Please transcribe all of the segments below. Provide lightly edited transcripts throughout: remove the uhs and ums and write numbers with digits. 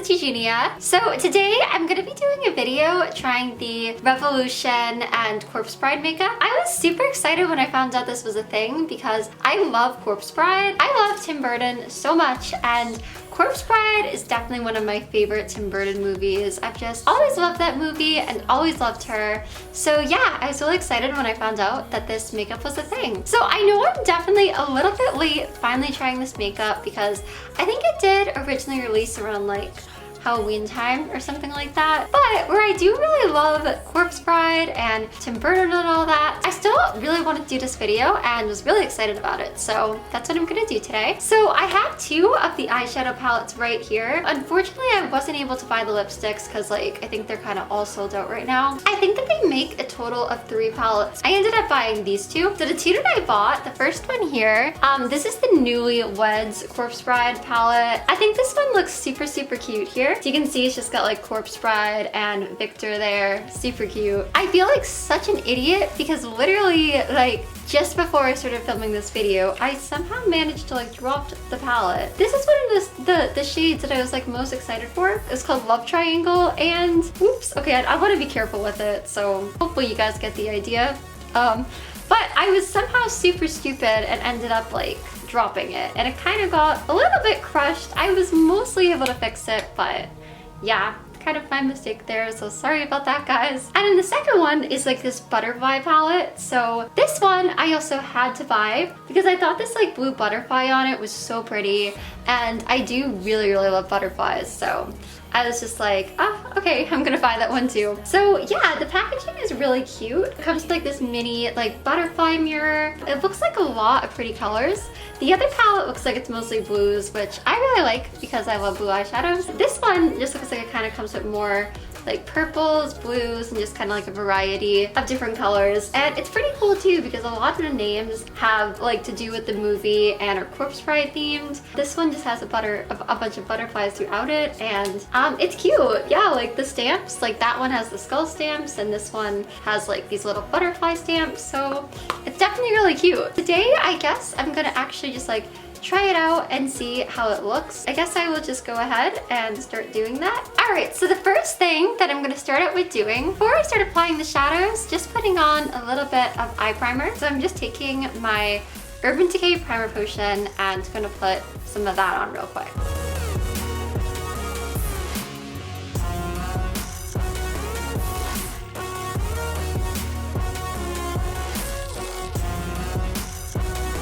it's Eugenia. So today I'm gonna be doing a video trying the Revolution and Corpse Bride makeup. I was super excited when I found out this was a thing because I love Corpse Bride. I love Tim Burton so much, and Corpse Bride is definitely one of my favorite Tim Burton movies. I've just always loved that movie and always loved her. So yeah, I was really excited when I found out that this makeup was a thing. So I know I'm definitely a little bit late finally trying this makeup because I think it did originally release around like Halloween time or something like that. But where I do really love Corpse Bride and Tim Burton and all that, I still really wanted to do this video and was really excited about it. So that's what I'm gonna do today. So I have two of the eyeshadow palettes right here. Unfortunately, I wasn't able to buy the lipsticks because like I think they're kind of all sold out right now. I think that they make a total of 3 palettes. I ended up buying these two. So the two that I bought, the first one here, this is the Newlyweds Corpse Bride palette. I think this one looks super cute here. So you can see it's just got like Corpse Bride and Victor there. Super cute. I feel like such an idiot because literally like just before I started filming this video, I somehow managed to like drop the palette. This is one of the shades that I was like most excited for. It's called Love Triangle and oops, okay, I want to be careful with it. So hopefully you guys get the idea. But I was somehow super stupid and ended up like dropping it, and it kind of got a little bit crushed. I was mostly able to fix it, but yeah, kind of my mistake there, so sorry about that, guys. And then the second one is like this butterfly palette. So this one I also had to buy because I thought this like blue butterfly on it was so pretty, and I do really love butterflies, so I was just like, ah, okay, I'm gonna buy that one too. So yeah, the packaging is really cute. It comes with like this mini like butterfly mirror. It looks like a lot of pretty colors. The other palette looks like it's mostly blues, which I really like because I love blue eyeshadows. This one just looks like it kind of comes with more like purples, blues, and just kind of like a variety of different colors. And it's pretty cool too because a lot of the names have like to do with the movie and are Corpse Bride themed. This one just has a bunch of butterflies throughout it, and it's cute. Yeah, like the stamps, like that one has the skull stamps and this one has like these little butterfly stamps. So it's definitely really cute. Today, I guess I'm gonna actually just like try it out and see how it looks. I guess I will just go ahead and start doing that. All right, so the first thing that I'm gonna start out with doing before I start applying the shadows, just putting on a little bit of eye primer. So I'm just taking my Urban Decay Primer Potion and gonna put some of that on real quick.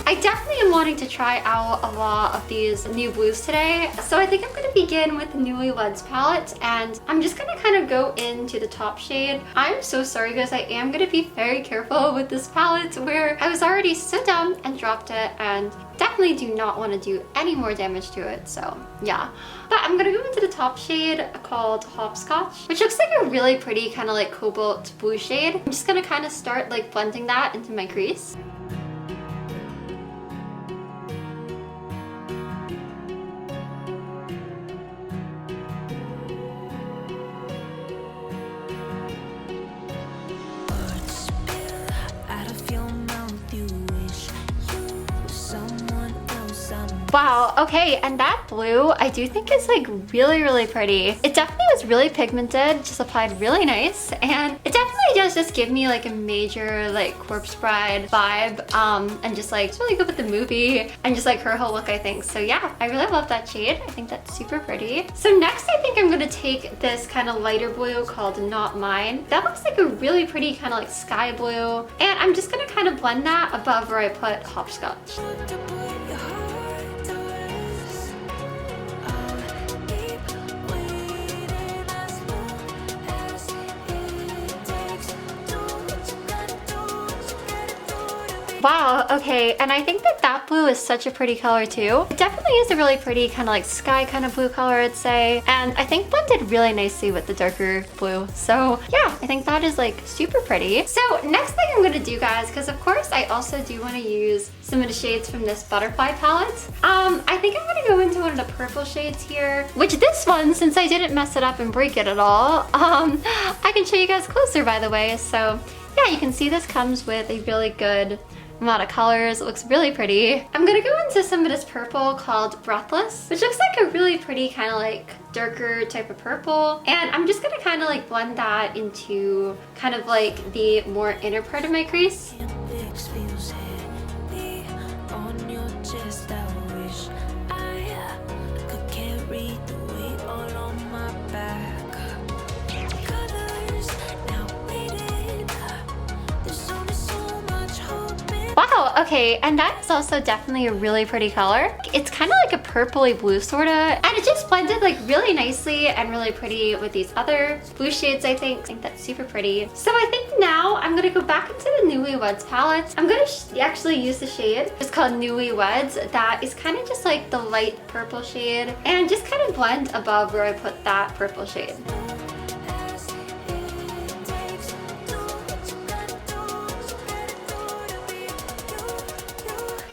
I definitely am wanting to try out a lot of these new blues today. So I think I'm going to begin with the Newlyweds palette, and I'm just going to kind of go into the top shade. I'm so sorry guys, I am going to be very careful with this palette where I was already so dumb and dropped it, and definitely do not want to do any more damage to it, so yeah. But I'm going to go into the top shade called Hopscotch, which looks like a really pretty kind of like cobalt blue shade. I'm just going to kind of start like blending that into my crease. Wow, okay, and that blue I do think is like really pretty. It definitely was really pigmented, just applied really nice, and it definitely does just give me like a major like Corpse Bride vibe, and just like it's really good with the movie and just like her whole look, I think. So yeah, I really love that shade. I think that's super pretty. So next I think I'm gonna take this kind of lighter blue called Not Mine. That looks like a really pretty kind of like sky blue, and I'm just gonna kind of blend that above where I put Hopscotch. Wow, okay, and I think that blue is such a pretty color too. It definitely is a really pretty kind of like sky kind of blue color, I'd say, and I think blended really nicely with the darker blue. So yeah, I think that is like super pretty. So next thing I'm gonna do, guys, because of course I also do want to use some of the shades from this butterfly palette. I think I'm gonna go into one of the purple shades here, which this one, since I didn't mess it up and break it at all, I can show you guys closer, by the way. So yeah, you can see this comes with a really good amount of colors. It looks really pretty. I'm gonna go into some of this purple called Breathless, which looks like a really pretty kind of like darker type of purple. And I'm just gonna kind of like blend that into kind of like the more inner part of my crease. Wow, okay, and that is also definitely a really pretty color. It's kind of like a purpley blue sorta, and it just blended like really nicely and really pretty with these other blue shades, I think. I think that's super pretty. So I think now I'm gonna go back into the Newlyweds palette. I'm gonna actually use the shade. It's called Newlyweds. That is kind of just like the light purple shade, and just kind of blend above where I put that purple shade.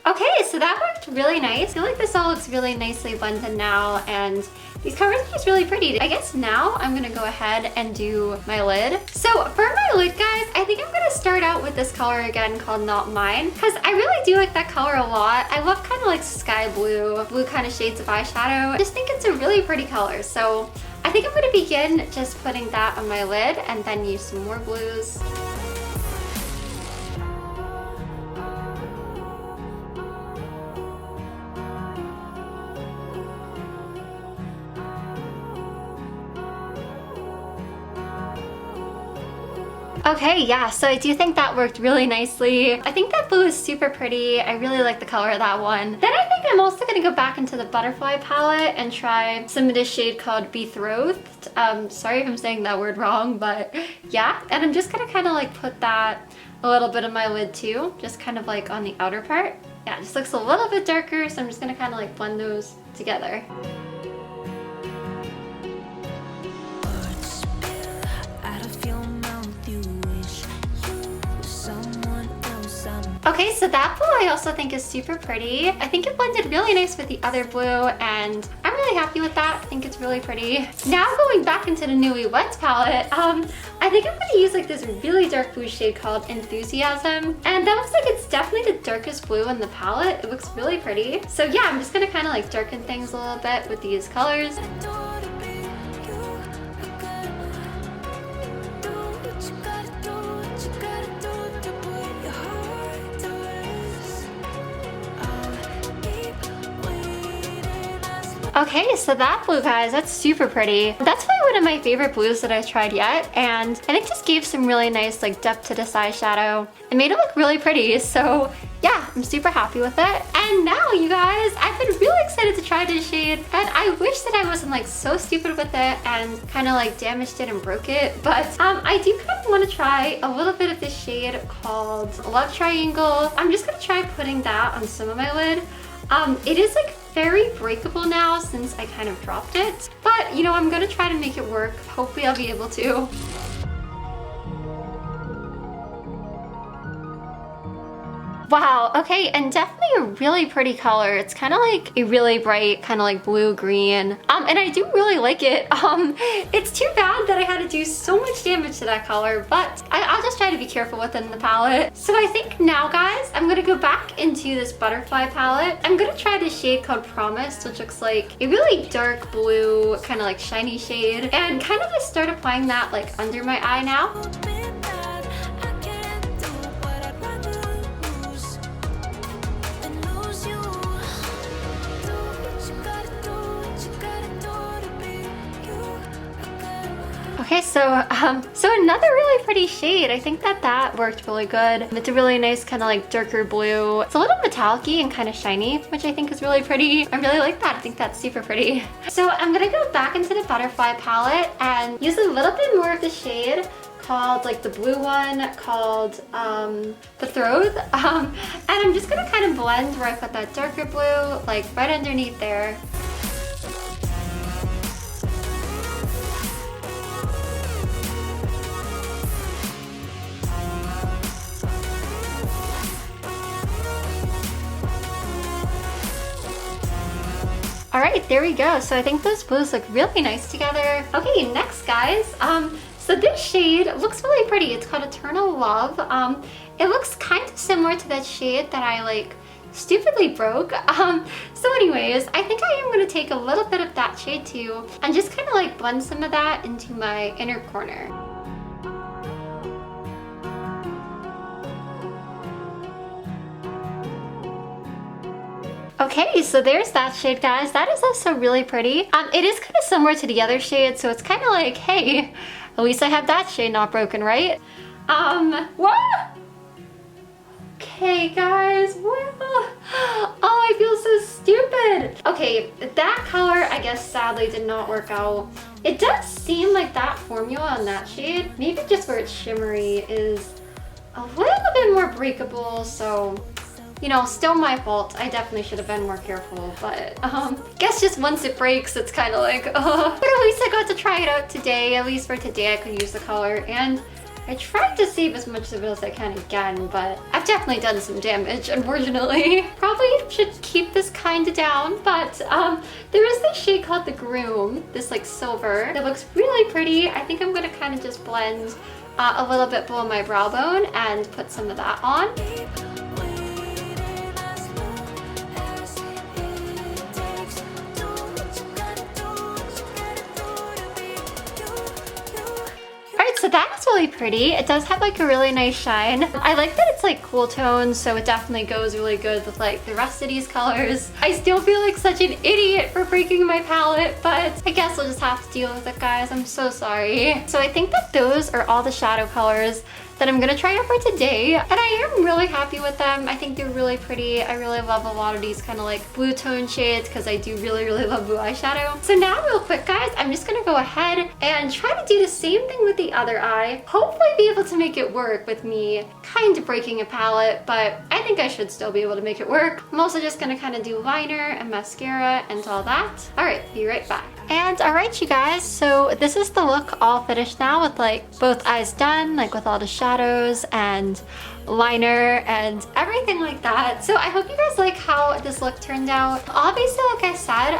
Okay, so that worked really nice. I feel like this all looks really nicely blended now, and these colors are just really pretty. I guess now I'm gonna go ahead and do my lid. So for my lid, guys, I think I'm gonna start out with this color again called Not Mine, because I really do like that color a lot. I love kind of like sky blue kind of shades of eyeshadow. I just think it's a really pretty color. So I think I'm gonna begin just putting that on my lid and then use some more blues. Okay, yeah, so I do think that worked really nicely. I think that blue is super pretty. I really like the color of that one. Then I think I'm also gonna go back into the butterfly palette and try some of this shade called Betrothed. Sorry if I'm saying that word wrong, but yeah. And I'm just gonna kind of like put that a little bit on my lid too, just kind of like on the outer part. Yeah, it just looks a little bit darker, so I'm just gonna kind of like blend those together. Okay, so that blue I also think is super pretty. I think it blended really nice with the other blue, and I'm really happy with that. I think it's really pretty. Now going back into the Newlyweds palette, I think I'm gonna use like this really dark blue shade called Enthusiasm. And that looks like it's definitely the darkest blue in the palette. It looks really pretty. So yeah, I'm just gonna kind of like darken things a little bit with these colors. Okay, so that blue, guys, that's super pretty. That's probably one of my favorite blues that I've tried yet, and I think just gave some really nice like depth to this eyeshadow. It made it look really pretty, so yeah, I'm super happy with it. And now, you guys, I've been really excited to try this shade, and I wish that I wasn't like so stupid with it and kind of like damaged it and broke it, but I do kind of want to try a little bit of this shade called Love Triangle. I'm just gonna try putting that on some of my lid. It is like very breakable now since I kind of dropped it, but you know, I'm gonna try to make it work. Hopefully I'll be able to. Wow, okay, and definitely a really pretty color. It's kind of like a really bright, kind of like blue-green. And I do really like it. It's too bad that I had to do so much damage to that color, but I'll just try to be careful with it in the palette. So I think now, guys, I'm gonna go back into this butterfly palette. I'm gonna try this shade called Promise, which looks like a really dark blue, kind of like shiny shade, and kind of just start applying that like under my eye now. Okay, so another really pretty shade. I think that worked really good. It's a really nice kind of like darker blue. It's a little metallic-y and kind of shiny, which I think is really pretty. I really like that. I think that's super pretty. So I'm gonna go back into the butterfly palette and use a little bit more of the shade called like the blue one called Betrothed. And I'm just gonna kind of blend where I put that darker blue, like right underneath there. All right, there we go. So I think those blues look really nice together. Okay, next, guys. So this shade looks really pretty. It's called Eternal Love. It looks kind of similar to that shade that I like stupidly broke. So anyways, I think I am going to take a little bit of that shade too and just kind of like blend some of that into my inner corner. Okay, so there's that shade, guys. That is also really pretty. It is kind of similar to the other shade, so it's kind of like, hey, at least I have that shade not broken, right? What? Okay, guys, well, oh, I feel so stupid. Okay, that color, I guess, sadly did not work out. It does seem like that formula on that shade, maybe just where it's shimmery, is a little bit more breakable, so you know, still my fault. I definitely should have been more careful, but guess just once it breaks, it's kind of like, but at least I got to try it out today. At least for today, I could use the color, and I tried to save as much of it as I can again, but I've definitely done some damage, unfortunately. Probably should keep this kind of down, but there is this shade called the Groom, this like silver, that looks really pretty. I think I'm gonna kind of just blend a little bit below my brow bone and put some of that on. So that is really pretty. It does have like a really nice shine. I like that it's like cool tones, so it definitely goes really good with like the rest of these colors. I still feel like such an idiot for breaking my palette, but I guess we'll just have to deal with it, guys. I'm so sorry. So I think that those are all the shadow colors that I'm gonna try out for today, and I am really happy with them. I think they're really pretty. I really love a lot of these kind of like blue tone shades because I do really love blue eyeshadow. So now real quick, guys, I'm just gonna go ahead and try to do the same thing with the other eye. Hopefully be able to make it work with me kind of breaking a palette, but I think I should still be able to make it work. I'm also just gonna kind of do liner and mascara and all that. All right, be right back. And all right, you guys, so this is the look all finished now with like both eyes done, like with all the shadows and liner and everything like that. So I hope you guys like how this look turned out. Obviously, like I said,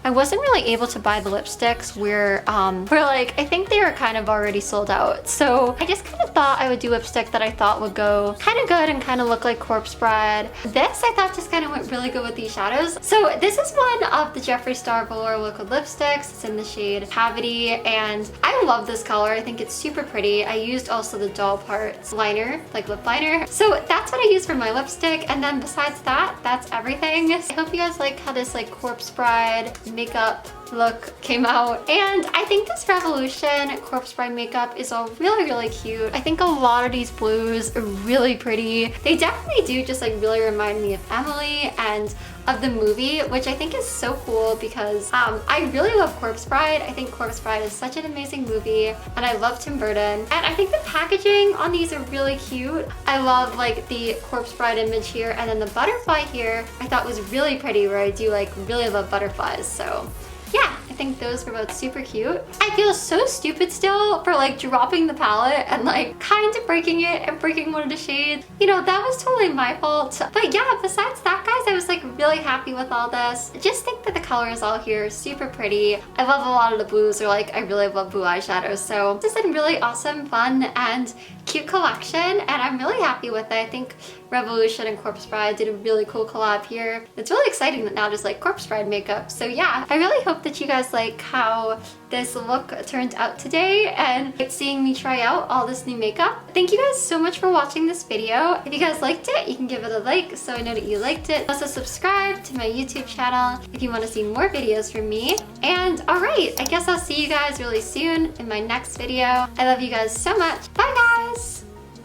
I wasn't really able to buy the lipsticks where like, I think they were kind of already sold out. So I just kind of thought I would do lipstick that I thought would go kind of good and kind of look like Corpse Bride. This I thought just kind of went really good with these shadows. So this is one of the Jeffree Star Velour liquid lipsticks. It's in the shade Cavity, and I love this color. I think it's super pretty. I used also the Doll Parts liner, like lip liner. So that's what I use for my lipstick, and then besides that, that's everything. I hope you guys like how this like Corpse Bride makeup look came out, and I think this Revolution Corpse Bride makeup is all really cute. I think a lot of these blues are really pretty. They definitely do just like really remind me of Emily and of the movie, which I think is so cool because I really love Corpse Bride. I think Corpse Bride is such an amazing movie, and I love Tim Burton, and I think the packaging on these are really cute. I love like the Corpse Bride image here, and then the butterfly here I thought was really pretty, where I do like really love butterflies. So yeah, I think those were both super cute. I feel so stupid still for like dropping the palette and like kind of breaking it and breaking one of the shades. You know, that was totally my fault. But yeah, besides that, guys, I was like really happy with all this. I just think that the colors all here are super pretty. I love a lot of the blues, or like I really love blue eyeshadow. So this is a really awesome, fun, and cute collection, and I'm really happy with it. I think Revolution and Corpse Bride did a really cool collab here. It's really exciting that now there's like Corpse Bride makeup. So yeah, I really hope that you guys like how this look turned out today and like seeing me try out all this new makeup. Thank you guys so much for watching this video. If you guys liked it, you can give it a like so I know that you liked it. Also subscribe to my YouTube channel if you want to see more videos from me. And alright, I guess I'll see you guys really soon in my next video. I love you guys so much. Bye!